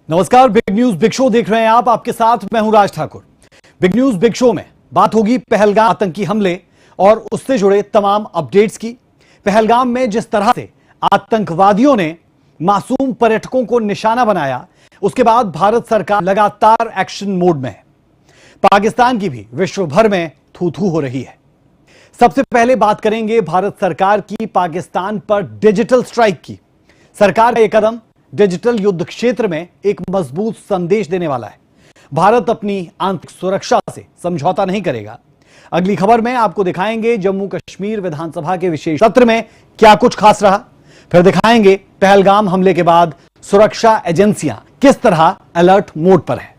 नमस्कार, big news big show देख रहे हैं आप। आपके साथ मैं हूं Raj Thakur. Big news big show में बात होगी पहलगाम आतंकी हमले और उससे जुड़े तमाम अपडेट्स की। पहलगाम में जिस तरह से आतंकवादियों ने मासूम पर्यटकों को निशाना बनाया, उसके बाद भारत सरकार लगातार एक्शन मोड में है। पाकिस्तान की भी विश्व भर में थू थू हो रही है। सबसे पहले बात करेंगे भारत सरकार की पाकिस्तान पर डिजिटल स्ट्राइक की। सरकार का यह कदम डिजिटल युद्ध क्षेत्र में एक मजबूत संदेश देने वाला है। भारत अपनी आंतरिक सुरक्षा से समझौता नहीं करेगा। अगली खबर में आपको दिखाएंगे जम्मू कश्मीर विधानसभा के विशेष सत्र में क्या कुछ खास रहा। फिर दिखाएंगे पहलगाम हमले के बाद सुरक्षा एजेंसियां किस तरह अलर्ट मोड पर है।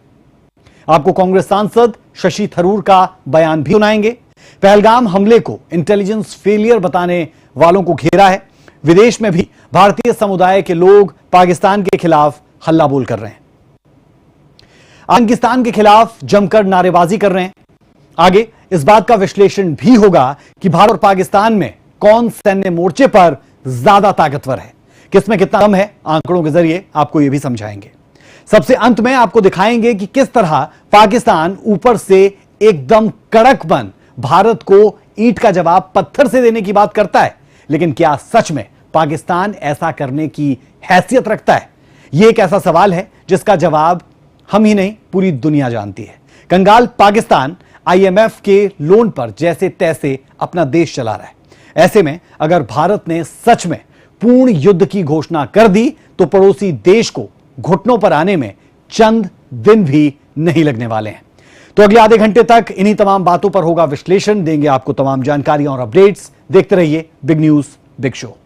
आपको कांग्रेस सांसद शशि थरूर का बयान भी सुनाएंगे। पहलगाम हमले को इंटेलिजेंस फेलियर बताने वालों को घेरा है। विदेश में भी भारतीय समुदाय के लोग पाकिस्तान के खिलाफ हल्ला बोल कर रहे हैं, पाकिस्तान के खिलाफ जमकर नारेबाजी कर रहे हैं। आगे इस बात का विश्लेषण भी होगा कि भारत और पाकिस्तान में कौन सैन्य मोर्चे पर ज्यादा ताकतवर है, किसमें कितना कम है। आंकड़ों के जरिए आपको यह भी समझाएंगे। सबसे अंत में आपको दिखाएंगे कि किस तरह पाकिस्तान ऊपर से एकदम कड़क बन भारत को ईंट का जवाब पत्थर से देने की बात करता है, लेकिन क्या सच में पाकिस्तान ऐसा करने की हैसियत रखता है? यह एक ऐसा सवाल है जिसका जवाब हम ही नहीं पूरी दुनिया जानती है। कंगाल पाकिस्तान आईएमएफ के लोन पर जैसे तैसे अपना देश चला रहा है। ऐसे में अगर भारत ने सच में पूर्ण युद्ध की घोषणा कर दी तो पड़ोसी देश को घुटनों पर आने में चंद दिन भी नहीं लगने वाले हैं। तो अगले आधे घंटे तक इन्हीं तमाम बातों पर होगा विश्लेषण। देंगे आपको तमाम जानकारियां और अपडेट्स। देखते रहिए बिग न्यूज बिग शो।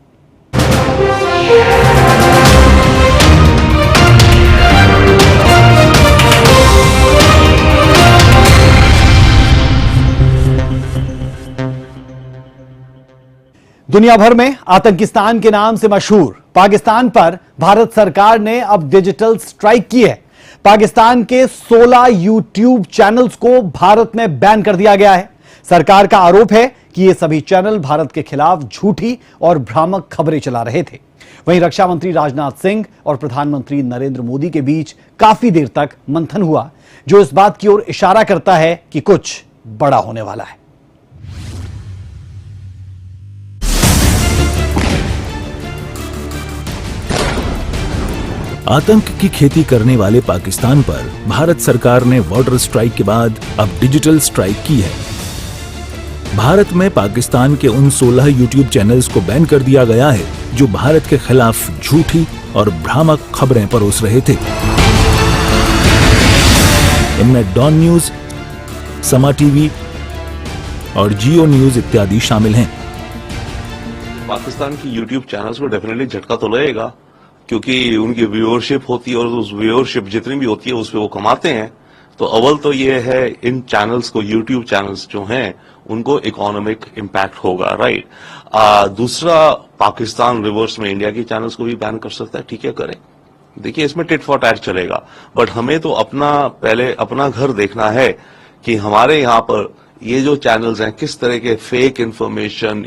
दुनिया भर में आतंकिस्तान के नाम से मशहूर पाकिस्तान पर भारत सरकार ने अब डिजिटल स्ट्राइक की है। पाकिस्तान के 16 यूट्यूब चैनल्स को भारत में बैन कर दिया गया है। सरकार का आरोप है कि ये सभी चैनल भारत के खिलाफ झूठी और भ्रामक खबरें चला रहे थे। वहीं रक्षा मंत्री राजनाथ सिंह और प्रधानमंत्री नरेंद्र मोदी के बीच काफी देर तक मंथन हुआ, जो इस बात की ओर इशारा करता है कि कुछ बड़ा होने वाला है। आतंक की खेती करने वाले पाकिस्तान पर भारत सरकार ने वाटर स्ट्राइक के बाद अब डिजिटल स्ट्राइक की है। भारत में पाकिस्तान के उन 16 यूट्यूब चैनल्स को बैन कर दिया गया है जो भारत के खिलाफ झूठी और भ्रामक खबरें परोस रहे थे। इनमें डॉन न्यूज, समा टीवी और जियो न्यूज इत्यादि शामिल हैं। पाकिस्तान की यूट्यूब चैनल्स को डेफिनेटली झटका तो लगेगा, क्योंकि उनकी व्यूअरशिप होती है और उस व्यूअरशिप जितनी भी होती है उस पर वो कमाते हैं। तो अव्वल तो ये है, इन चैनल्स को, यूट्यूब चैनल्स जो हैं उनको इकोनॉमिक इम्पैक्ट होगा, राइट। दूसरा, पाकिस्तान रिवर्स में इंडिया की चैनल्स को भी बैन कर सकता है। ठीक है, करें। देखिए, इसमें टिट फॉर टैट चलेगा, बट हमें तो पहले अपना घर देखना है कि हमारे यहाँ पर ये जो चैनल्स हैं किस तरह के फेक इंफॉर्मेशन,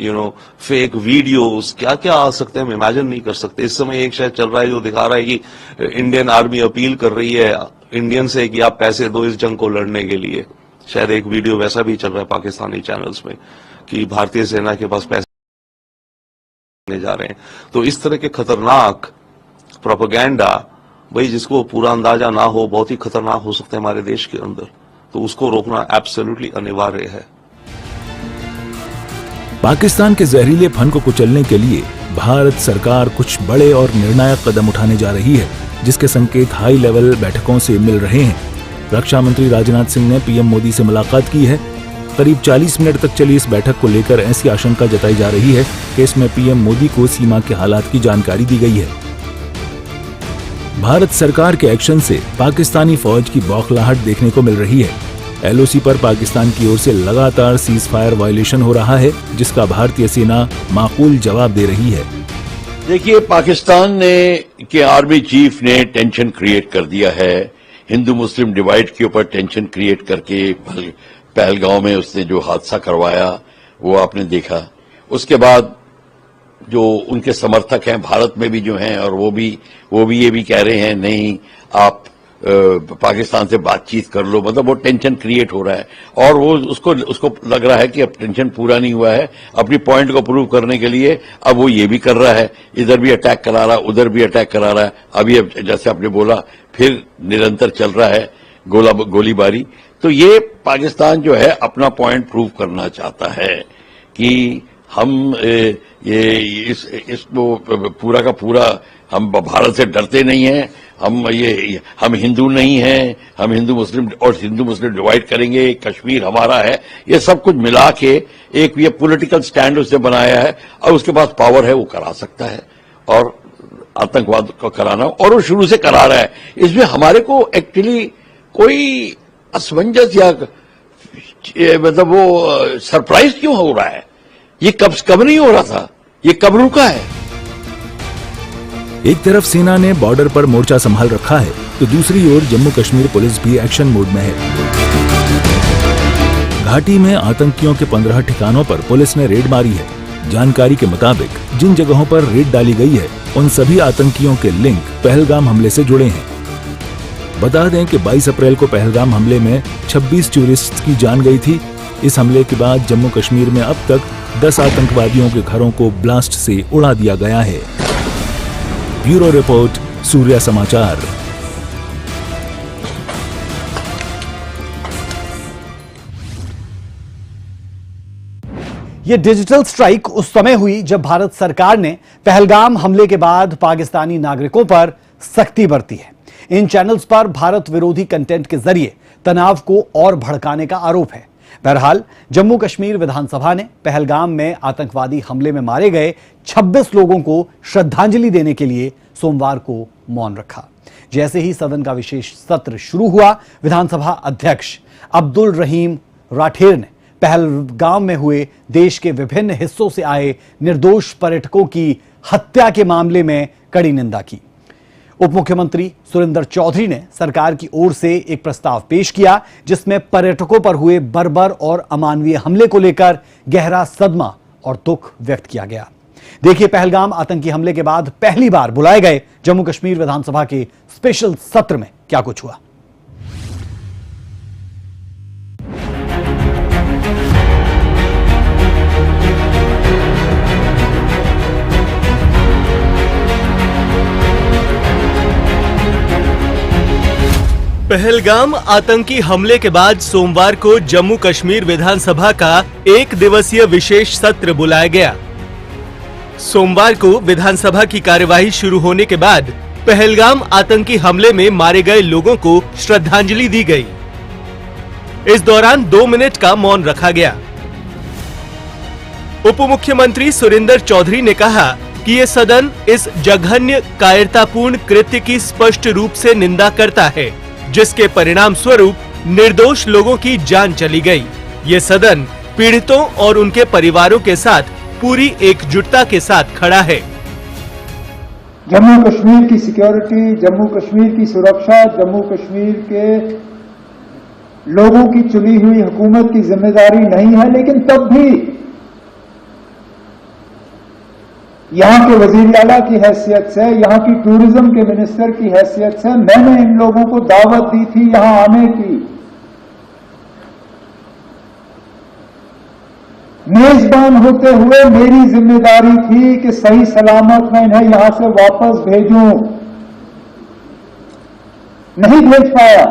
फेक वीडियोस, क्या क्या आ सकते हैं, हम इमेजिन नहीं कर सकते। इस समय एक शायद चल रहा है जो दिखा रहा है कि इंडियन आर्मी अपील कर रही है इंडियन से कि आप पैसे दो इस जंग को लड़ने के लिए। शायद एक वीडियो वैसा भी चल रहा है पाकिस्तानी चैनल्स में कि भारतीय सेना के पास पैसे देने जा रहे हैं। तो इस तरह के खतरनाक प्रोपेगेंडा, भाई जिसको पूरा अंदाजा ना हो, बहुत ही खतरनाक हो सकते हैं हमारे देश के अंदर। तो उसको रोकना एब्सोल्युटली अनिवार्य है। पाकिस्तान के जहरीले फन को कुचलने के लिए भारत सरकार कुछ बड़े और निर्णायक कदम उठाने जा रही है, जिसके संकेत हाई लेवल बैठकों से मिल रहे हैं। रक्षा मंत्री राजनाथ सिंह ने पीएम मोदी से मुलाकात की है। करीब 40 मिनट तक चली इस बैठक को लेकर ऐसी आशंका जताई जा रही है कि इसमें पीएम मोदी को सीमा के हालात की जानकारी दी गई है। भारत सरकार के एक्शन से पाकिस्तानी फौज की बौखलाहट देखने को मिल रही है। एलओसी पर पाकिस्तान की ओर से लगातार सीज फायर वायलेशन हो रहा है, जिसका भारतीय सेना माकूल जवाब दे रही है। देखिए, पाकिस्तान के आर्मी चीफ ने टेंशन क्रिएट कर दिया है। हिंदू मुस्लिम डिवाइड के ऊपर टेंशन क्रिएट करके पहलगांव में उसने जो हादसा करवाया वो आपने देखा। उसके बाद जो उनके समर्थक हैं भारत में भी जो हैं, और वो भी ये भी कह रहे हैं नहीं, आप पाकिस्तान से बातचीत कर लो, मतलब वो टेंशन क्रिएट हो रहा है और वो उसको लग रहा है कि अब टेंशन पूरा नहीं हुआ है, अपनी पॉइंट को प्रूव करने के लिए अब वो ये भी कर रहा है, इधर भी अटैक करा रहा है, उधर भी अटैक करा रहा है। अभी अब जैसे आपने बोला फिर निरंतर चल रहा है गोलीबारी। तो ये पाकिस्तान जो है अपना पॉइंट प्रूव करना चाहता है कि हम इसको पूरा का पूरा हम भारत से डरते नहीं हैं, हम हिंदू नहीं हैं, हम हिंदू मुस्लिम डिवाइड करेंगे, कश्मीर हमारा है, ये सब कुछ मिला के एक ये पॉलिटिकल स्टैंड उसने बनाया है और उसके पास पावर है, वो करा सकता है और आतंकवाद को कराना, और वो शुरू से करा रहा है। इसमें हमारे को एक्चुअली कोई असमंजस या मतलब वो सरप्राइज क्यों हो रहा है? ये कब नहीं हो रहा था, ये कब रुका है? एक तरफ सेना ने बॉर्डर पर मोर्चा संभाल रखा है तो दूसरी ओर जम्मू कश्मीर पुलिस भी एक्शन मोड में है। घाटी में आतंकियों के 15 ठिकानों पर पुलिस ने रेड मारी है। जानकारी के मुताबिक जिन जगहों पर रेड डाली गई है उन सभी आतंकियों के लिंक पहलगाम हमले से जुड़े हैं। बता दें कि 22 अप्रैल को पहलगाम हमले में 26 टूरिस्ट की जान गई थी। इस हमले के बाद जम्मू कश्मीर में अब तक 10 आतंकवादियों के घरों को ब्लास्ट से उड़ा दिया गया है। ब्यूरो रिपोर्ट, सूर्या समाचार। ये डिजिटल स्ट्राइक उस समय हुई जब भारत सरकार ने पहलगाम हमले के बाद पाकिस्तानी नागरिकों पर सख्ती बरती है। इन चैनल्स पर भारत विरोधी कंटेंट के जरिए तनाव को और भड़काने का आरोप है। बहरहाल जम्मू कश्मीर विधानसभा ने पहलगाम में आतंकवादी हमले में मारे गए 26 लोगों को श्रद्धांजलि देने के लिए सोमवार को मौन रखा। जैसे ही सदन का विशेष सत्र शुरू हुआ, विधानसभा अध्यक्ष अब्दुल रहीम राठेर ने पहलगाम में हुए देश के विभिन्न हिस्सों से आए निर्दोष पर्यटकों की हत्या के मामले में कड़ी निंदा की। उप मुख्यमंत्री सुरेंद्र चौधरी ने सरकार की ओर से एक प्रस्ताव पेश किया जिसमें पर्यटकों पर हुए बर्बर और अमानवीय हमले को लेकर गहरा सदमा और दुख व्यक्त किया गया। देखिए पहलगाम आतंकी हमले के बाद पहली बार बुलाए गए जम्मू कश्मीर विधानसभा के स्पेशल सत्र में क्या कुछ हुआ। पहलगाम आतंकी हमले के बाद सोमवार को जम्मू कश्मीर विधानसभा का 1 दिवसीय विशेष सत्र बुलाया गया। सोमवार को विधानसभा की कार्यवाही शुरू होने के बाद पहलगाम आतंकी हमले में मारे गए लोगों को श्रद्धांजलि दी गई। इस दौरान 2 मिनट का मौन रखा गया। उप मुख्यमंत्री सुरेंद्र चौधरी ने कहा कि ये सदन इस जघन्य कायरतापूर्ण कृत्य की स्पष्ट रूप से निंदा करता है, जिसके परिणाम स्वरूप निर्दोष लोगों की जान चली गई। ये सदन पीड़ितों और उनके परिवारों के साथ पूरी एकजुटता के साथ खड़ा है। जम्मू कश्मीर की सिक्योरिटी, जम्मू कश्मीर की सुरक्षा, जम्मू कश्मीर के लोगों की चुनी हुई हुकूमत की जिम्मेदारी नहीं है, लेकिन तब भी यहां के वजीर आला की हैसियत से, यहां की टूरिज्म के मिनिस्टर की हैसियत से मैंने इन लोगों को दावत दी थी यहां आने की। मेजबान होते हुए मेरी जिम्मेदारी थी कि सही सलामत मैं इन्हें यहां से वापस भेजूं, नहीं भेज पाया।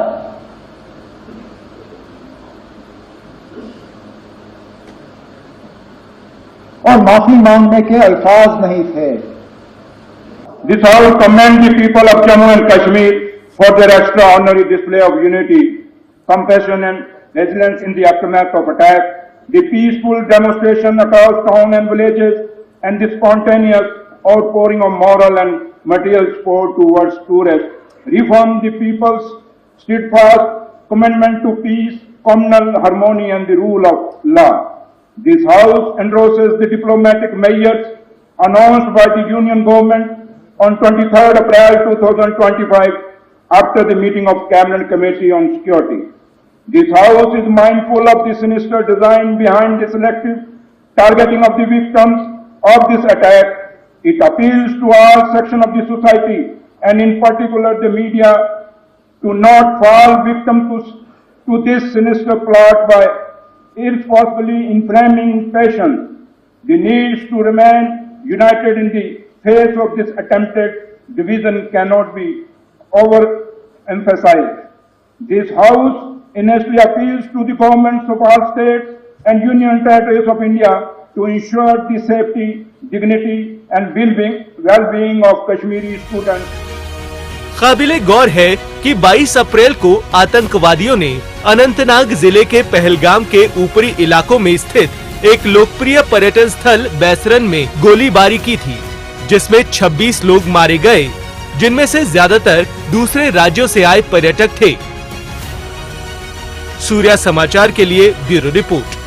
और माफी मांगने के अल्फाज नहीं थे। This House commends the people of Jammu and Kashmir for their extraordinary display of unity, compassion and resilience in the aftermath of attack, the peaceful demonstration across town and villages, and the spontaneous outpouring of moral and material support towards tourists reaffirm the people's steadfast commitment to peace, communal harmony and the rule of law. This House endorses the diplomatic measures announced by the Union Government on 23rd April 2025 after the meeting of Cabinet Committee on Security. This House is mindful of the sinister design behind the selective targeting of the victims of this attack. It appeals to all sections of the society and in particular the media to not fall victim to this sinister plot by irresponsibly inflaming passion. The need to remain united in the face of this attempted division cannot be overemphasized. This House earnestly appeals to the governments of all states and union territories of India to ensure the safety, dignity and well-being of Kashmiri students. काबिले गौर है कि 22 अप्रैल को आतंकवादियों ने अनंतनाग जिले के पहलगाम के ऊपरी इलाकों में स्थित एक लोकप्रिय पर्यटन स्थल बैसरन में गोलीबारी की थी, जिसमें 26 लोग मारे गए, जिनमें से ज्यादातर दूसरे राज्यों से आए पर्यटक थे। सूर्या समाचार के लिए ब्यूरो रिपोर्ट।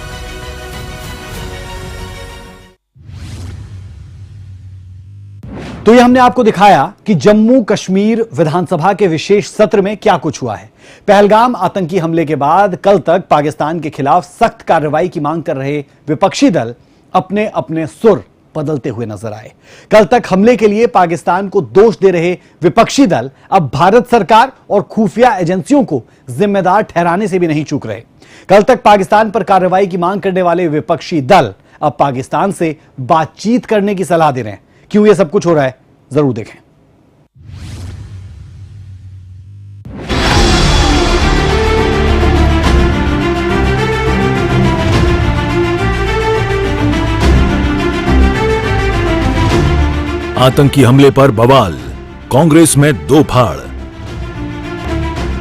तो ये हमने आपको दिखाया कि जम्मू कश्मीर विधानसभा के विशेष सत्र में क्या कुछ हुआ है। पहलगाम आतंकी हमले के बाद कल तक पाकिस्तान के खिलाफ सख्त कार्रवाई की मांग कर रहे विपक्षी दल अपने अपने सुर बदलते हुए नजर आए। कल तक हमले के लिए पाकिस्तान को दोष दे रहे विपक्षी दल अब भारत सरकार और खुफिया एजेंसियों को जिम्मेदार ठहराने से भी नहीं चूक रहे। कल तक पाकिस्तान पर कार्रवाई की मांग करने वाले विपक्षी दल अब पाकिस्तान से बातचीत करने की सलाह दे रहे हैं। क्यों यह सब कुछ हो रहा है, जरूर देखें। आतंकी हमले पर बवाल, कांग्रेस में दो फाड़।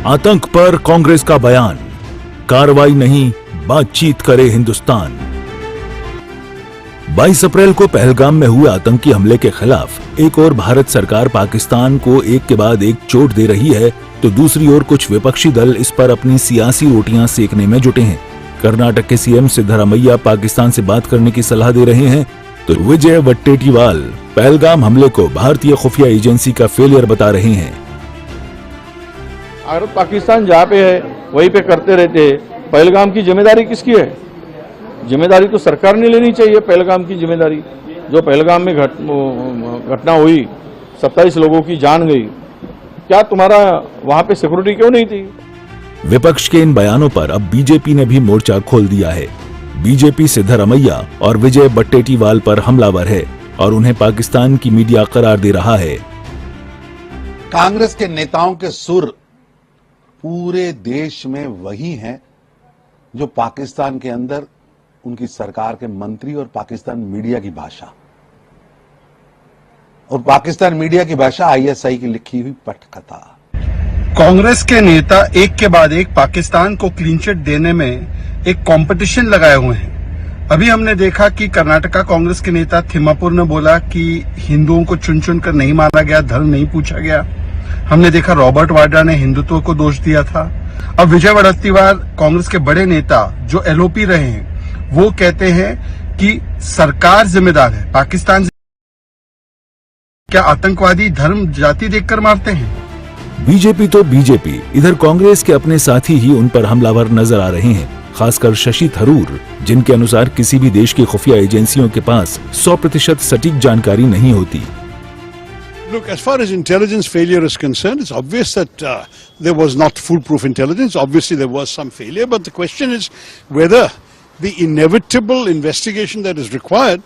आतंक पर कांग्रेस का बयान, कार्रवाई नहीं बातचीत करे हिंदुस्तान। 22 अप्रैल को पहलगाम में हुए आतंकी हमले के खिलाफ एक और भारत सरकार पाकिस्तान को एक के बाद एक चोट दे रही है, तो दूसरी ओर कुछ विपक्षी दल इस पर अपनी सियासी रोटियां सेकने में जुटे हैं। कर्नाटक के सीएम सिद्धरामैया पाकिस्तान से बात करने की सलाह दे रहे हैं, तो विजय वट्टेटीवाल पहलगाम हमले को भारतीय खुफिया एजेंसी का फेलियर बता रहे हैं। भारत पाकिस्तान जहाँ पे है वहीं पे करते रहते हैं। पहलगाम की जिम्मेदारी किसकी है? जिम्मेदारी तो सरकार ने लेनी चाहिए। पहलगाम की जिम्मेदारी, जो पहलगाम में घटना हुई, 27 लोगों की जान गई, क्या तुम्हारा वहां पे सिक्योरिटी क्यों नहीं थी? विपक्ष के इन बयानों पर अब बीजेपी ने भी मोर्चा खोल दिया है। बीजेपी सिद्धरामैया और विजय वट्टेटीवाल पर हमलावर है और उन्हें पाकिस्तान की मीडिया करार दे रहा है। कांग्रेस के नेताओं के सुर पूरे देश में वही हैं जो पाकिस्तान के अंदर उनकी सरकार के मंत्री और पाकिस्तान मीडिया की भाषा, और पाकिस्तान मीडिया की भाषा आईएसआई की लिखी हुई पटकथा। कांग्रेस के नेता एक के बाद एक पाकिस्तान को क्लीन चिट देने में एक कंपटीशन लगाए हुए हैं। अभी हमने देखा कि कर्नाटका कांग्रेस के नेता थिम्मापुर ने बोला कि हिंदुओं को चुन चुन कर नहीं मारा गया, धर्म नहीं पूछा गया। हमने देखा रॉबर्ट वाड्रा ने हिंदुत्व को दोष दिया था। अब विजय वट्टेटीवाल कांग्रेस के बड़े नेता जो एलओपी रहे हैं, वो कहते हैं कि सरकार जिम्मेदार है। पाकिस्तान क्या आतंकवादी धर्म जाति देखकर मारते हैं? बीजेपी तो बीजेपी, इधर कांग्रेस के अपने साथी ही उन पर हमलावर नजर आ रहे हैं, खासकर शशि थरूर, जिनके अनुसार किसी भी देश की खुफिया एजेंसियों के पास 100% सटीक जानकारी नहीं होती। Look, as far as intelligence failure is concerned, it's obvious that there was not foolproof intelligence. Obviously, there was some failure, but the question is whether the inevitable investigation that is required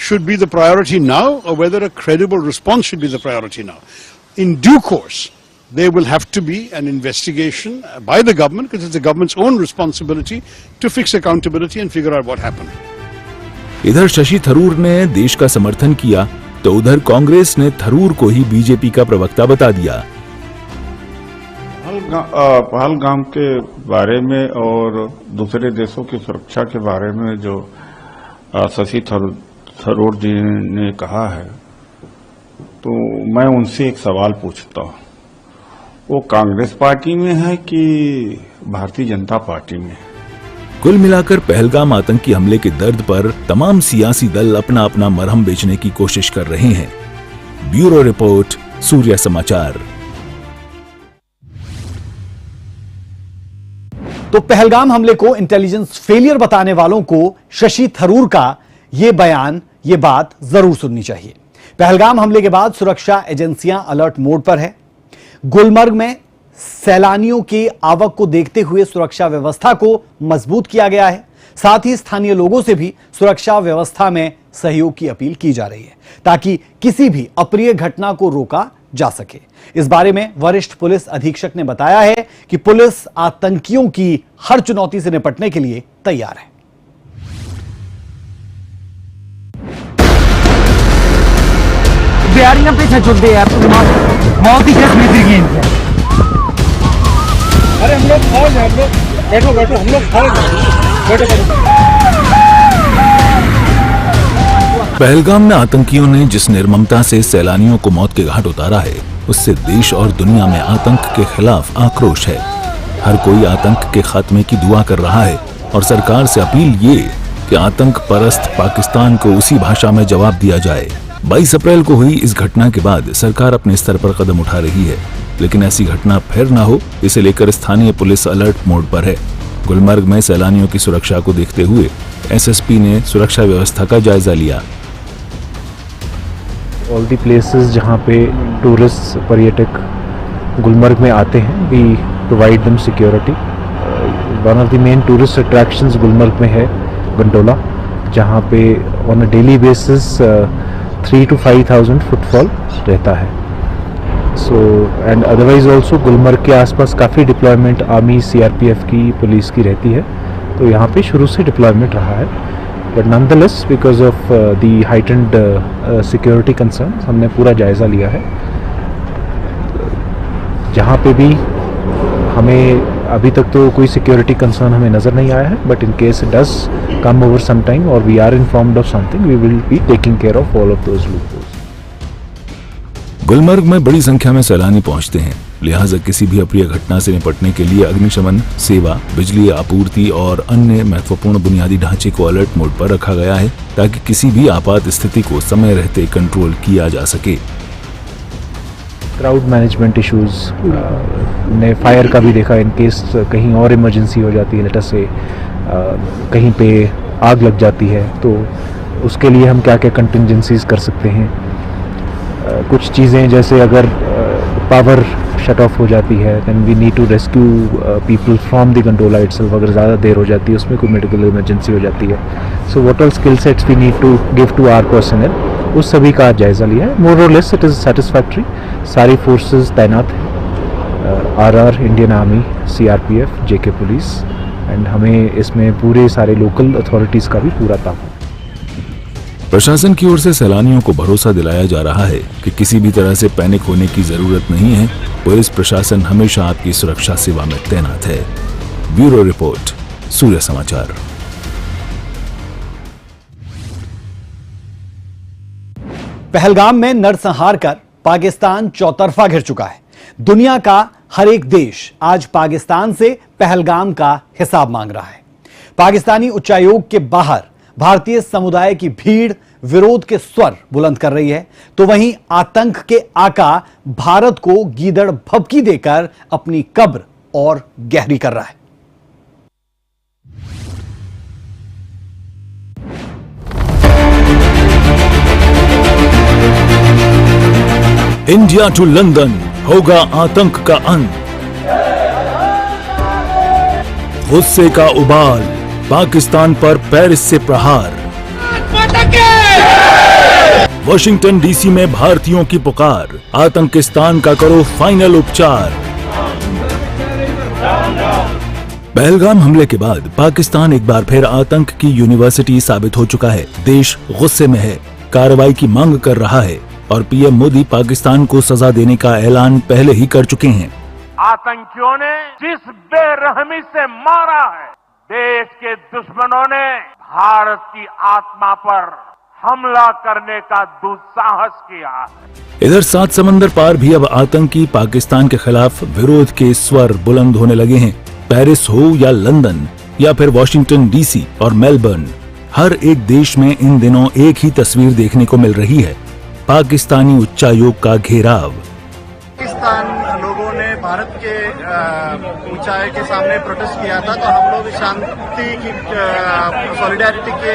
should be the priority now, or whether a credible response should be the priority now. In due course, there will have to be an investigation by the government, because it's the government's own responsibility to fix accountability and figure out what happened. इधर शशि थरूर ने देश का समर्थन किया, तो उधर कांग्रेस ने थरूर को ही बीजेपी का प्रवक्ता बता दिया। पहलगाम के बारे में और दूसरे देशों की सुरक्षा के बारे में जो शशि थरूर जी ने कहा है, तो मैं उनसे एक सवाल पूछता हूँ, वो कांग्रेस पार्टी में है कि भारतीय जनता पार्टी में? कुल मिलाकर पहलगाम आतंकी हमले के दर्द पर तमाम सियासी दल अपना अपना मरहम बेचने की कोशिश कर रहे हैं। ब्यूरो रिपोर्ट, सूर्या समाचार। तो पहलगाम हमले को इंटेलिजेंस फेलियर बताने वालों को शशि थरूर का यह बयान, यह बात जरूर सुननी चाहिए। पहलगाम हमले के बाद सुरक्षा एजेंसियां अलर्ट मोड पर है। गुलमर्ग में सैलानियों की आवक को देखते हुए सुरक्षा व्यवस्था को मजबूत किया गया है। साथ ही स्थानीय लोगों से भी सुरक्षा व्यवस्था में सहयोग की अपील की जा रही है ताकि किसी भी अप्रिय घटना को रोका जा सके। इस बारे में वरिष्ठ पुलिस अधीक्षक ने बताया है कि पुलिस आतंकियों की हर चुनौती से निपटने के लिए तैयार है। तैयारियां पीछे छूट गई यार, मौत ही केस मिल गई इनसे। अरे हम लोग फौज है, हम लोग बैठो बैठो, हम लोग फौज है, बैठो। पहलगाम में आतंकियों ने जिस निर्ममता से सैलानियों को मौत के घाट उतारा है, उससे देश और दुनिया में आतंक के खिलाफ आक्रोश है। हर कोई आतंक के खात्मे की दुआ कर रहा है और सरकार से अपील ये कि आतंक परस्त पाकिस्तान को उसी भाषा में जवाब दिया जाए। 22 अप्रैल को हुई इस घटना के बाद सरकार अपने स्तर पर कदम उठा रही है, लेकिन ऐसी घटना फिर ना हो, इसे लेकर स्थानीय पुलिस अलर्ट मोड पर है। गुलमर्ग में सैलानियों की सुरक्षा को देखते हुए एसएसपी ने सुरक्षा व्यवस्था का जायजा लिया। ऑल दी प्लेसेस जहाँ पे टूरिस्ट पर्यटक गुलमर्ग में आते हैं, we provide them security. One of the main tourist attractions Gulmarg में है गंडोला, जहाँ पे on a daily basis 3,000 to 5,000 footfall रहता है। So and otherwise also Gulmarg के आसपास काफ़ी डिप्लॉयमेंट आर्मी, सीआरपीएफ की, पुलिस की रहती है, तो यहाँ पे शुरू से डिप्लॉयमेंट रहा है। But nonetheless because of the heightened security concern हमने पूरा जायज़ा लिया है। जहाँ पे भी हमें अभी तक तो कोई सिक्योरिटी कंसर्न हमें नज़र नहीं आया है, but in case it does come over some time और we are informed of something, we will be taking care of all of those loopholes. Gulmarg में बड़ी संख्या में सैलानी पहुंचते हैं, लिहाजा किसी भी अप्रिय घटना से निपटने के लिए अग्निशमन सेवा, बिजली आपूर्ति और अन्य महत्वपूर्ण बुनियादी ढांचे को अलर्ट मोड पर रखा गया है ताकि किसी भी आपात स्थिति को समय रहते कंट्रोल किया जा सके। क्राउड मैनेजमेंट इश्यूज ने फायर का भी देखा, इन केस कहीं और इमरजेंसी हो जाती है, लेट अस से कहीं पे आग लग जाती है, तो उसके लिए हम क्या क्या कंटिंजेंसीज कर सकते हैं। कुछ चीज़ें जैसे अगर पावर शट ऑफ हो जाती है, then we need to rescue people from the gondola itself. अगर ज़्यादा देर हो जाती है, उसमें कोई मेडिकल इमरजेंसी हो जाती है, so what all skill sets we need to give to our personal, उस सभी का जायज़ा लिया है। मोर और लेस इट इज़ सेटिस्फैक्ट्री। सारी फोर्सेस तैनात हैं, RR, Indian army, CRPF, JK police, and हमें इसमें पूरे सारे लोकल अथॉरिटीज़ का भी पूरा ताउन। प्रशासन की ओर से सैलानियों को भरोसा दिलाया जा रहा है कि किसी भी तरह से पैनिक होने की जरूरत नहीं है। पुलिस प्रशासन हमेशा आपकी सुरक्षा सेवा में तैनात है। ब्यूरो रिपोर्ट, सूर्य समाचार। पहलगाम में नरसंहार कर पाकिस्तान चौतरफा घिर चुका है। दुनिया का हर एक देश आज पाकिस्तान से पहलगाम का हिसाब मांग रहा है। पाकिस्तानी उच्चायोग के बाहर भारतीय समुदाय की भीड़ विरोध के स्वर बुलंद कर रही है, तो वहीं आतंक के आका भारत को गीदड़ भभकी देकर अपनी कब्र और गहरी कर रहा है। इंडिया टू लंदन, होगा आतंक का अंत। गुस्से का उबाल, पाकिस्तान पर पेरिस से प्रहार। वॉशिंगटन डीसी में भारतीयों की पुकार, आतंकिस्तान का करो फाइनल उपचार। पहलगाम हमले के बाद पाकिस्तान एक बार फिर आतंक की यूनिवर्सिटी साबित हो चुका है। देश गुस्से में है, कार्रवाई की मांग कर रहा है और पीएम मोदी पाकिस्तान को सजा देने का ऐलान पहले ही कर चुके हैं। आतंकियों ने जिस बेरहमी से मारा है, देश के दुश्मनों ने भारत की आत्मा पर हमला करने का दुस्साहस किया है। इधर 7 समंदर पार भी अब आतंकी पाकिस्तान के खिलाफ विरोध के स्वर बुलंद होने लगे हैं। पेरिस हो या लंदन या फिर वॉशिंगटन डीसी और मेलबर्न, हर एक देश में इन दिनों एक ही तस्वीर देखने को मिल रही है, पाकिस्तानी उच्चायोग का घेराव। पाकिस्तान लोगों ने भारत के चाय के सामने प्रोटेस्ट किया था, तो हम लोग शांति की सॉलिडारिटी के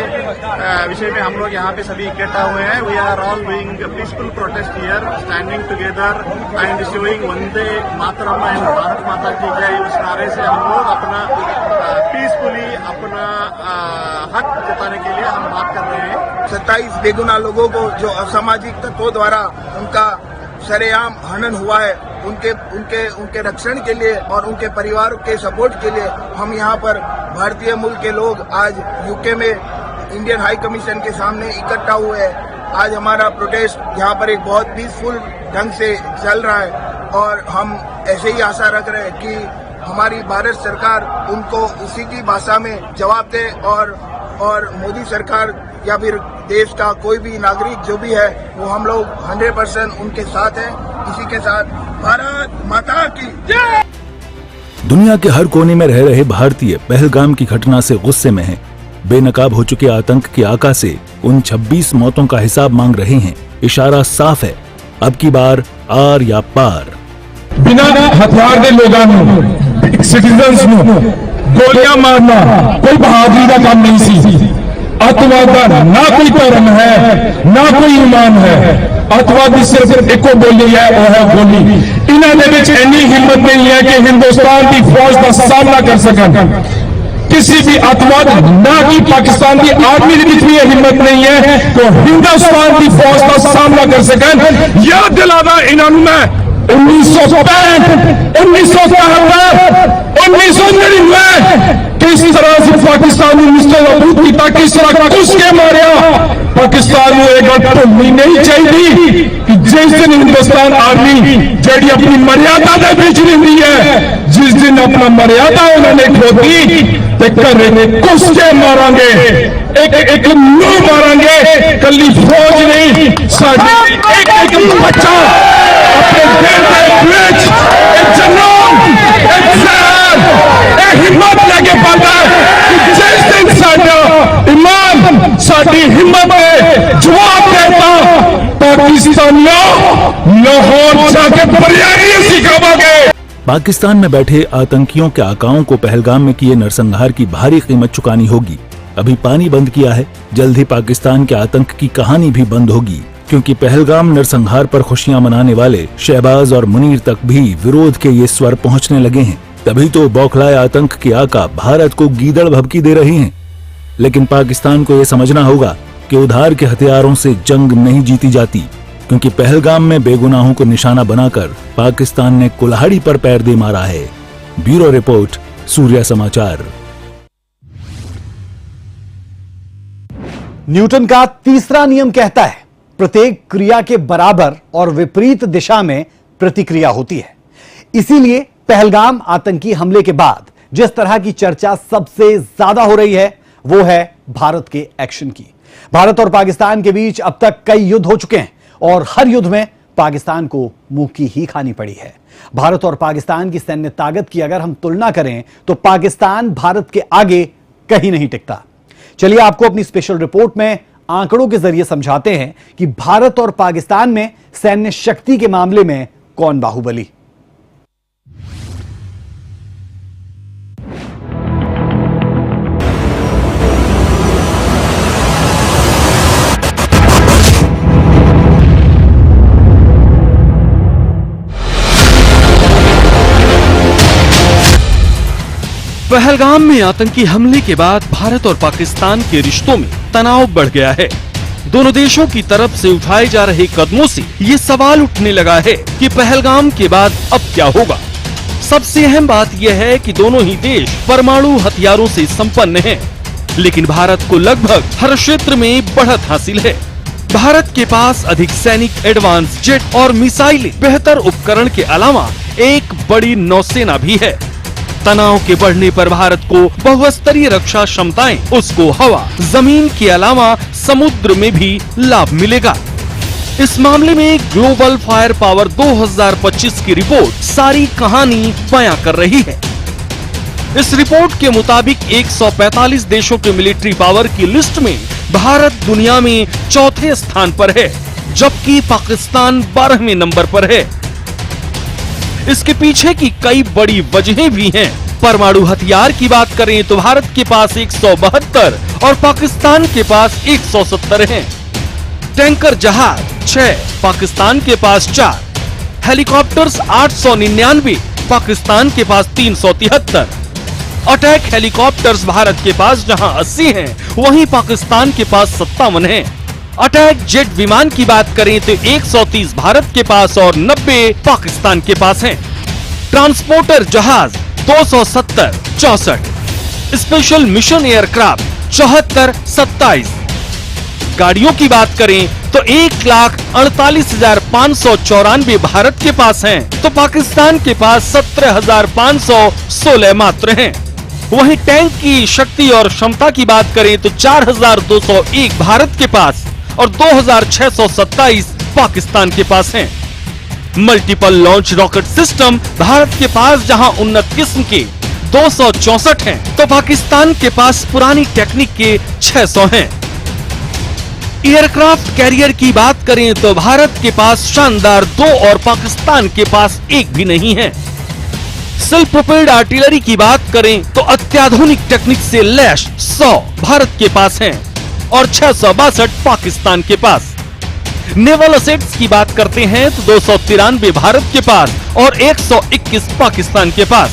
विषय में हम लोग यहाँ पे सभी इकट्ठा हुए हैं। We are all doing peaceful protest here, standing together and showing Vande Mataram and Bharat माता की जय। उस नारे से हम लोग अपना पीसफुली अपना हक जताने के लिए हम बात कर रहे हैं। 27 बेगुनाह लोगों को जो असामाजिक तत्वों द्वारा उनका सरेआम हनन हुआ है, उनके रक्षण के लिए और उनके परिवार के सपोर्ट के लिए हम यहाँ पर भारतीय मूल के लोग आज यूके में इंडियन हाई कमीशन के सामने इकट्ठा हुए हैं। आज हमारा प्रोटेस्ट यहाँ पर एक बहुत पीसफुल ढंग से चल रहा है और हम ऐसे ही आशा रख रहे हैं कि हमारी भारत सरकार उनको उसी की भाषा में जवाब दे और मोदी सरकार या फिर देश का कोई भी नागरिक जो भी है वो हम लोग 100% उनके साथ हैं। इसी के साथ भारत माता की जय। दुनिया के हर कोने में रह रहे भारतीय पहलगाम की घटना से गुस्से में हैं। बेनकाब हो चुके आतंक के आका से उन 26 मौतों का हिसाब मांग रहे हैं। इशारा साफ है, अब की बार आर या पार। बिना हथियार के लोगों सिटीजन्स गोलियां मारना कोई बहादुरी का काम नहीं सी। अतवाद का ना कोई धर्म है ना कोई ईमान है। अतवादी सिर्फ एको बोली है, वो है गोली। इन्होंने इन्नी हिम्मत नहीं है कि हिंदुस्तान की फौज का सामना कर सकन। किसी भी अतवाद ना कि पाकिस्तान की आर्मी की भी हिम्मत नहीं है तो हिंदुस्तान की फौज का सामना कर सकन। याद दिलाना इन्होंने मैं 1965, 1973, 1999 किस तरह से पाकिस्तानी मुस्तैद किया, किस तरह उसके मारिया। पाकिस्तान में एक गल भूलनी नहीं चाहिए कि जिस दिन हिंदुस्तान आर्मी जी अपनी मर्यादा के बीच रही है, जिस दिन अपना मर्यादा उन्होंने खोदी तो घरे में कुछ के मारांगे, एक नो मारांगे। कली फौज नहीं, साड़ी एक बच्चा अपने दिल के हिम्मत लेके पाता है कि जिस दिन साडा ईमान साडी हिम्मत है जवाब देता पाकिस्तानियों लाहौर जाके बिरयानी सिखावांगे। पाकिस्तान में बैठे आतंकियों के आकाओं को पहलगाम में किए नरसंहार की भारी कीमत चुकानी होगी। अभी पानी बंद किया है, जल्द ही पाकिस्तान के आतंक की कहानी भी बंद होगी, क्योंकि पहलगाम नरसंहार पर खुशियां मनाने वाले शहबाज और मुनीर तक भी विरोध के ये स्वर पहुंचने लगे हैं। तभी तो बौखलाए आतंक के आका भारत को गीदड़ भभकी दे रहे हैं। लेकिन पाकिस्तान को यह समझना होगा कि उधार के हथियारों से जंग नहीं जीती जाती, क्योंकि पहलगाम में बेगुनाहों को निशाना बनाकर पाकिस्तान ने कुल्हाड़ी पर पैर दे मारा है। ब्यूरो रिपोर्ट, सूर्या समाचार। न्यूटन का तीसरा नियम कहता है, प्रत्येक क्रिया के बराबर और विपरीत दिशा में प्रतिक्रिया होती है। इसीलिए पहलगाम आतंकी हमले के बाद जिस तरह की चर्चा सबसे ज्यादा हो रही है वो है भारत के एक्शन की। भारत और पाकिस्तान के बीच अब तक कई युद्ध हो चुके हैं और हर युद्ध में पाकिस्तान को मुंह की ही खानी पड़ी है। भारत और पाकिस्तान की सैन्य ताकत की अगर हम तुलना करें तो पाकिस्तान भारत के आगे कहीं नहीं टिकता। चलिए आपको अपनी स्पेशल रिपोर्ट में आंकड़ों के जरिए समझाते हैं कि भारत और पाकिस्तान में सैन्य शक्ति के मामले में कौन बाहुबली। पहलगाम में आतंकी हमले के बाद भारत और पाकिस्तान के रिश्तों में तनाव बढ़ गया है। दोनों देशों की तरफ से उठाए जा रहे कदमों से ये सवाल उठने लगा है कि पहलगाम के बाद अब क्या होगा। सबसे अहम बात यह है कि दोनों ही देश परमाणु हथियारों से संपन्न हैं, लेकिन भारत को लगभग हर क्षेत्र में बढ़त हासिल है। भारत के पास अधिक सैनिक एडवांस जेट और मिसाइलें, बेहतर उपकरण के अलावा एक बड़ी नौसेना भी है। तनाव के बढ़ने पर भारत को बहुस्तरीय रक्षा क्षमताएं, उसको हवा, जमीन के अलावा समुद्र में भी लाभ मिलेगा। इस मामले में ग्लोबल फायर पावर 2025 की रिपोर्ट सारी कहानी बयां कर रही है। इस रिपोर्ट के मुताबिक 145 देशों के मिलिट्री पावर की लिस्ट में भारत दुनिया में चौथे स्थान पर है, जबकि पाकिस्तान 12वें नंबर पर है। इसके पीछे की कई बड़ी वजहें भी हैं। परमाणु हथियार की बात करें तो भारत के पास 172 और पाकिस्तान के पास 170 हैं। टैंकर जहाज 6, पाकिस्तान के पास 4, हेलीकॉप्टर्स 899, पाकिस्तान के पास 373। अटैक हेलीकॉप्टर्स भारत के पास जहां 80 हैं, वहीं पाकिस्तान के पास 57 हैं। अटैक जेट विमान की बात करें तो 130 भारत के पास और 90 पाकिस्तान के पास हैं। ट्रांसपोर्टर जहाज 270, 64, स्पेशल मिशन एयरक्राफ्ट 74, 27। गाड़ियों की बात करें तो 1,48,594 भारत के पास हैं, तो पाकिस्तान के पास 17,516 मात्र हैं। वहीं टैंक की शक्ति और क्षमता की बात करें तो 4,201 भारत के पास और 2,627 पाकिस्तान के पास हैं। Multiple launch rocket system Bharat के पास जहां उन्नत किस्म के 264 हैं, तो पाकिस्तान के पास पुरानी टेक्निक के 600 हैं। एयरक्राफ्ट कैरियर की बात करें तो भारत के पास शानदार 2 और पाकिस्तान के पास 1 भी नहीं है। सेल्फ प्रोपेल्ड आर्टिलरी की बात करें तो अत्याधुनिक टेक्निक से लैस 100 भारत के पास हैं और 662 पाकिस्तान के पास। नेवल असेट्स की बात करते हैं तो 293 भारत के पास और 121 पाकिस्तान के पास।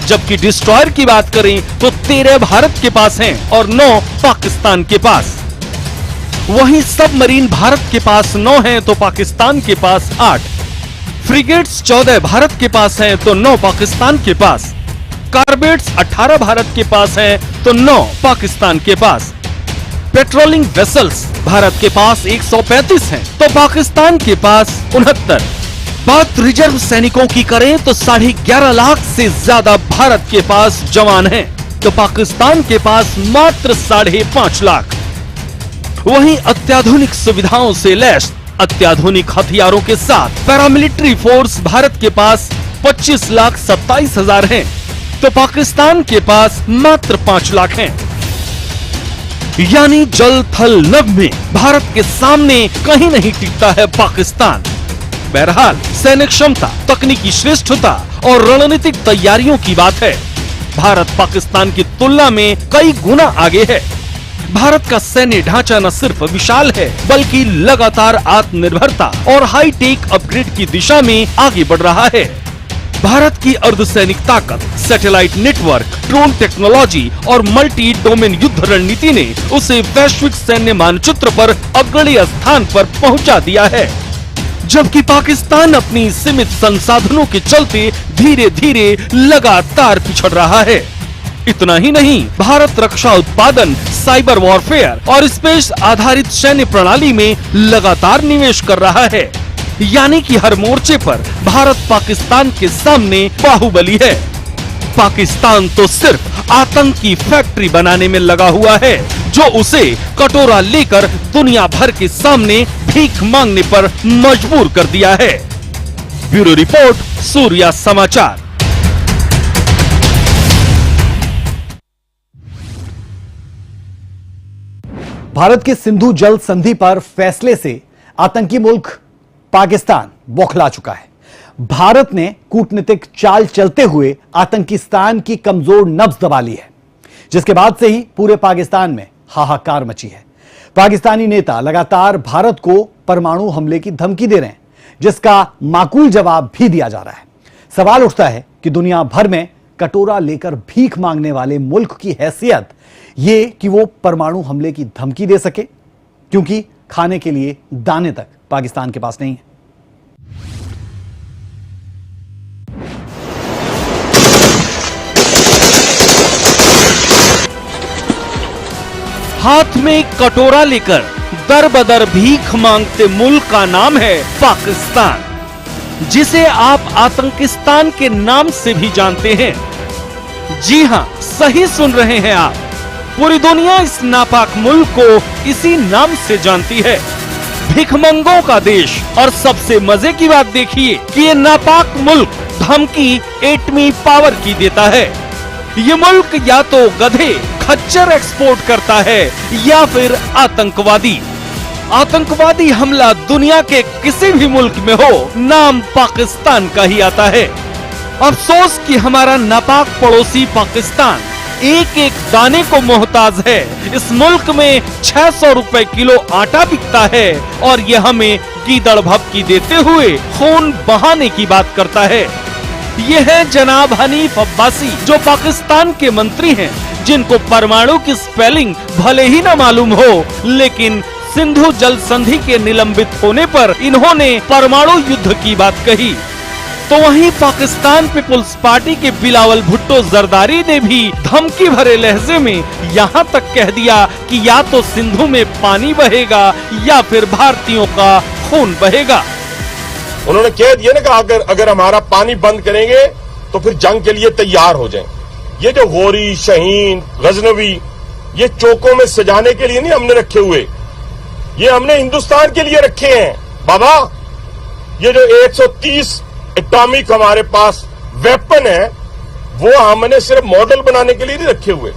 जबकि डिस्ट्रॉयर की बात करें तो 13 भारत के पास हैं और 9 पाकिस्तान के पास। वहीं सबमरीन भारत के पास 9 हैं तो पाकिस्तान के पास 8। फ्रिगेट्स 14 भारत के पास हैं तो 9 पाकिस्तान के पास। कार्बेट्स 18 भारत के पास हैं तो 9 पाकिस्तान के पास। पेट्रोलिंग वेसल्स भारत के पास 135 हैं तो पाकिस्तान के पास 69। बात रिजर्व सैनिकों की करें तो 11.5 लाख से ज्यादा भारत के पास जवान हैं, तो पाकिस्तान के पास मात्र 5.5 लाख। वहीं अत्याधुनिक सुविधाओं से लैस अत्याधुनिक हथियारों के साथ पैरामिलिट्री फोर्स भारत के पास 25,27,000 हैं, तो पाकिस्तान के पास मात्र 5 लाख हैं। यानी जल थल नभ में भारत के सामने कहीं नहीं टिकता है पाकिस्तान। बहरहाल सैनिक क्षमता, तकनीकी श्रेष्ठता और रणनीतिक तैयारियों की बात है, भारत पाकिस्तान की तुलना में कई गुना आगे है। भारत का सैन्य ढांचा न सिर्फ विशाल है बल्कि लगातार आत्मनिर्भरता और हाईटेक अपग्रेड की दिशा में आगे बढ़ रहा है। भारत की अर्धसैनिक ताकत, सैटेलाइट नेटवर्क, ड्रोन टेक्नोलॉजी और मल्टी डोमेन युद्ध रणनीति ने उसे वैश्विक सैन्य मानचित्र पर अग्रणी स्थान पर पहुंचा दिया है, जबकि पाकिस्तान अपनी सीमित संसाधनों के चलते धीरे धीरे लगातार पिछड़ रहा है। इतना ही नहीं, भारत रक्षा उत्पादन, साइबर वॉरफेयर और स्पेस आधारित सैन्य प्रणाली में लगातार निवेश कर रहा है। यानी कि हर मोर्चे पर भारत पाकिस्तान के सामने बाहुबली है। पाकिस्तान तो सिर्फ आतंकी फैक्ट्री बनाने में लगा हुआ है, जो उसे कटोरा लेकर दुनिया भर के सामने भीख मांगने पर मजबूर कर दिया है। ब्यूरो रिपोर्ट, सूर्या समाचार। भारत के सिंधु जल संधि पर फैसले से आतंकी मुल्क पाकिस्तान बौखला चुका है। भारत ने कूटनीतिक चाल चलते हुए आतंकिस्तान की कमजोर नब्ज दबा ली है, जिसके बाद से ही पूरे पाकिस्तान में हाहाकार मची है। पाकिस्तानी नेता लगातार भारत को परमाणु हमले की धमकी दे रहे हैं, जिसका माकूल जवाब भी दिया जा रहा है। सवाल उठता है कि दुनिया भर में कटोरा लेकर भीख मांगने वाले मुल्क की हैसियत ये कि वो परमाणु हमले की धमकी दे सके, क्योंकि खाने के लिए दाने तक पाकिस्तान के पास नहीं है। हाथ में कटोरा लेकर दर बदर भीख मांगते मुल्क का नाम है पाकिस्तान, जिसे आप आतंकिस्तान के नाम से भी जानते हैं। जी हां, सही सुन रहे हैं आप। पूरी दुनिया इस नापाक मुल्क को इसी नाम से जानती है, भिखमंगों का देश। और सबसे मजे की बात देखिए कि ये नापाक मुल्क धमकी एटमी पावर की देता है। ये मुल्क या तो गधे, खच्चर एक्सपोर्ट करता है या फिर आतंकवादी। आतंकवादी हमला दुनिया के किसी भी मुल्क में हो, नाम पाकिस्तान का ही आता है। अफसोस कि हमारा नापाक पड़ोसी पाकिस्तान एक एक दाने को मोहताज है। इस मुल्क में 600 रुपए किलो आटा बिकता है और ये हमें गीदड़ भभकी देते हुए खून बहाने की बात करता है। ये है जनाब हनीफ अब्बासी, जो पाकिस्तान के मंत्री हैं, जिनको परमाणु की स्पेलिंग भले ही न मालूम हो, लेकिन सिंधु जल संधि के निलंबित होने पर इन्होंने परमाणु युद्ध की बात कही। तो वहीं पाकिस्तान पीपुल्स पार्टी के बिलावल भुट्टो जरदारी ने भी धमकी भरे लहजे में यहाँ तक कह दिया कि या तो सिंधु में पानी बहेगा या फिर भारतीयों का खून बहेगा। उन्होंने कह दिया ना कि अगर हमारा पानी बंद करेंगे तो फिर जंग के लिए तैयार हो जाएं। ये जो गौरी, शाहीन, गजनवी, ये चौकों में सजाने के लिए नहीं हमने रखे हुए, ये हमने हिंदुस्तान के लिए रखे हैं। बाबा, ये जो 130 एटॉमिक हमारे पास वेपन है, वो हमने सिर्फ मॉडल बनाने के लिए नहीं रखे हुए,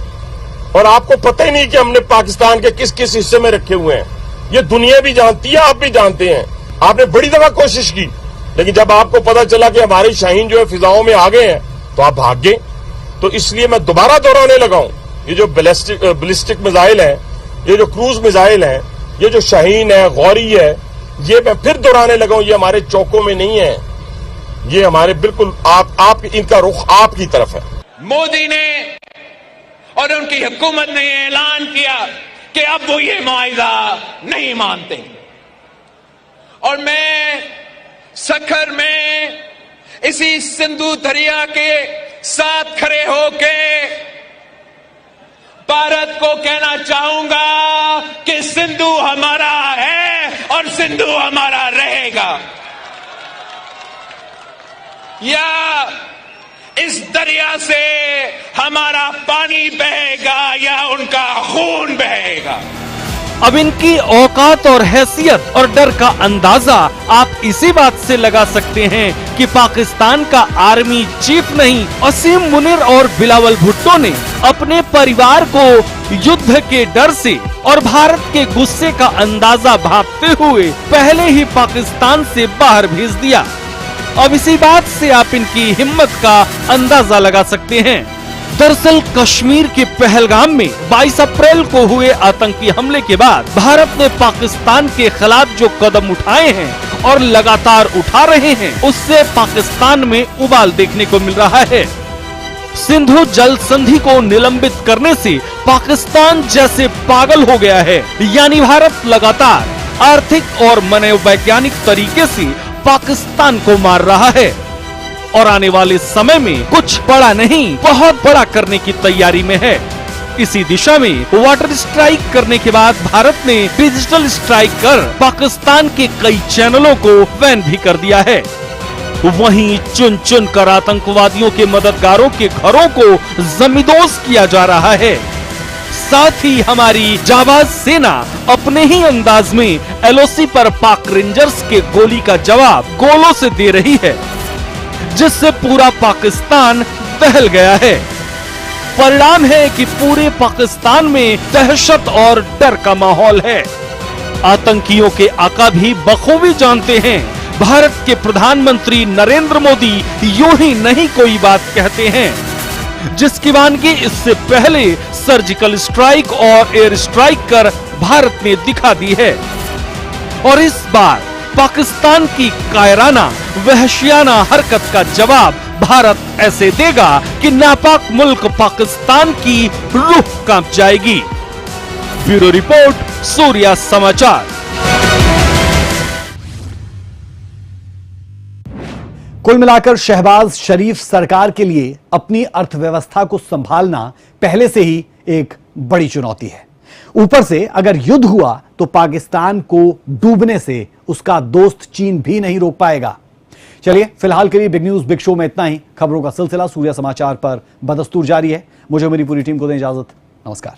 और आपको पता ही नहीं कि हमने पाकिस्तान के किस किस हिस्से में रखे हुए हैं। ये दुनिया भी जानती है, आप भी जानते हैं। आपने बड़ी दफा कोशिश की, लेकिन जब आपको पता चला कि हमारे शाहीन जो है फिजाओं में आ गए हैं, तो आप भाग गए। तो इसलिए मैं दोबारा दोहराने लगा हूं, ये जो बैलिस्टिक मिसाइल है, ये जो क्रूज मिसाइल है, ये जो शाहीन है, गौरी है, ये मैं फिर दोहराने लगा हूं, ये हमारे चौकों में नहीं है, ये हमारे बिल्कुल आप इनका रुख आपकी तरफ है। मोदी ने और उनकी हुकूमत ने ऐलान किया कि अब वो ये मुआहिदा नहीं मानते, और मैं सखर में इसी सिंधु दरिया के साथ खड़े होके भारत को कहना चाहूंगा कि सिंधु हमारा है और सिंधु हमारा रहेगा। या इस दरिया से हमारा पानी बहेगा या उनका खून बहेगा। अब इनकी औकात और हैसियत और डर का अंदाजा आप इसी बात से लगा सकते हैं कि पाकिस्तान का आर्मी चीफ नहीं, असीम मुनीर और बिलावल भुट्टो ने अपने परिवार को युद्ध के डर से और भारत के गुस्से का अंदाजा भांपते हुए पहले ही पाकिस्तान से बाहर भेज दिया। अब इसी बात से आप इनकी हिम्मत का अंदाजा लगा सकते हैं। दरअसल कश्मीर के पहलगाम में 22 अप्रैल को हुए आतंकी हमले के बाद भारत ने पाकिस्तान के खिलाफ जो कदम उठाए हैं और लगातार उठा रहे हैं, उससे पाकिस्तान में उबाल देखने को मिल रहा है। सिंधु जल संधि को निलंबित करने से पाकिस्तान जैसे पागल हो गया है, यानी भारत लगातार आर्थिक और मनोवैज्ञानिक तरीके से पाकिस्तान को मार रहा है और आने वाले समय में कुछ बड़ा नहीं, बहुत बड़ा करने की तैयारी में है। इसी दिशा में वाटर स्ट्राइक करने के बाद भारत ने डिजिटल स्ट्राइक कर पाकिस्तान के कई चैनलों को बैन भी कर दिया है। वहीं चुन चुन कर आतंकवादियों के मददगारों के घरों को जमींदोज किया जा रहा है। साथ ही हमारी जाबाज सेना अपने ही अंदाज में एलओसी पर पाक रेंजर्स के गोली का जवाब गोलों से दे रही है, जिससे पूरा पाकिस्तान दहल गया है। परिणाम है कि पूरे पाकिस्तान में दहशत और डर का माहौल है। आतंकियों के आका भी बखूबी जानते हैं, भारत के प्रधानमंत्री नरेंद्र मोदी यूं ही नहीं कोई बात कहते हैं, जिसकी वानगी इससे पहले सर्जिकल स्ट्राइक और एयर स्ट्राइक कर भारत ने दिखा दी है। और इस बार पाकिस्तान की कायराना वहशियाना हरकत का जवाब भारत ऐसे देगा कि नापाक मुल्क पाकिस्तान की रूह कांप जाएगी। ब्यूरो रिपोर्ट, सूर्या समाचार। कुल मिलाकर शहबाज शरीफ सरकार के लिए अपनी अर्थव्यवस्था को संभालना पहले से ही एक बड़ी चुनौती है। ऊपर से अगर युद्ध हुआ तो पाकिस्तान को डूबने से उसका दोस्त चीन भी नहीं रोक पाएगा। चलिए फिलहाल के लिए बिग न्यूज बिग शो में इतना ही। खबरों का सिलसिला सूर्या समाचार पर बदस्तूर जारी है। मुझे मेरी पूरी टीम को दें इजाजत। नमस्कार।